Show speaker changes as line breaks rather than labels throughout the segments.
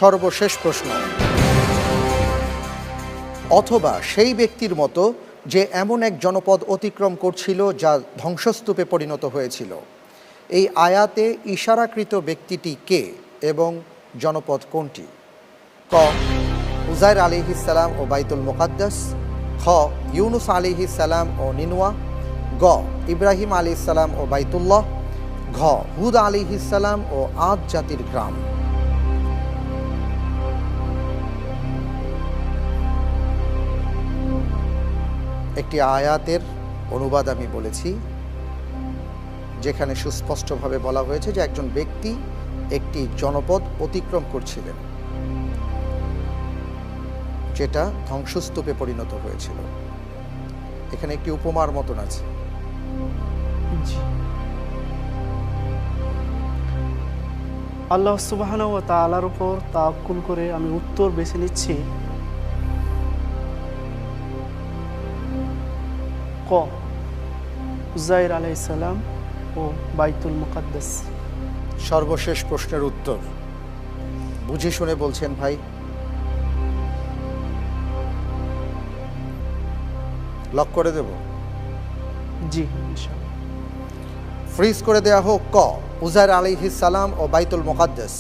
সর্বশেষ প্রশ্ন, অথবা সেই ব্যক্তির মতো যে এমন এক জনপদ অতিক্রম করছিল যা ধ্বংসস্তূপে পরিণত হয়েছিল। এই আয়াতে ইশারাকৃত ব্যক্তিটি কে এবং জনপদ কোনটি? ক উজাইর আলাইহিস সালাম ও বাইতুল মুকাদ্দাস, খ ইউনুস আলাইহিস সালাম ও নিনওয়া, গ ইব্রাহিম আলাইহিস সালাম ও বাইতুল্লাহ, ঘ হুদ আলাইহিস সালাম ও আদ জাতির গ্রাম। একটি আয়াতের অনুবাদ আমি বলেছি, যেখানে সুস্পষ্টভাবে বলা হয়েছে যে একজন ব্যক্তি একটি জনপদ অতিক্রম করছিলেন যেটা ধ্বংসস্তূপে পরিণত হয়েছিল। এখানে একটি উপমার মতন আছে।
আল্লাহ সুবহানাহু ওয়া তাআলার উপর তাওয়াক্কুল করে আমি উত্তর বেছে নিচ্ছি ক উজাইর আলাইহিস সালাম ও বাইতুল মুকাদ্দাস।
সর্বশেষ প্রশ্নের উত্তর বুঝে শুনে বলছেন ভাই? লক করে দেব?
জি ইনশাআল্লাহ।
ফ্রিজ করে দেয়া হোক ক উজাইর আলাইহিস সালাম ও বাইতুল মুকাদ্দাস।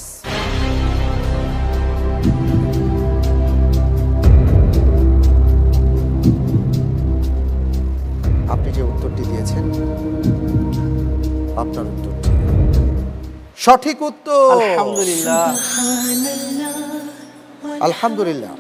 আপনি যে উত্তরটি দিয়েছেন, আপনার উত্তরটি সঠিক উত্তর।
আলহামদুলিল্লাহ।
আলহামদুলিল্লাহ।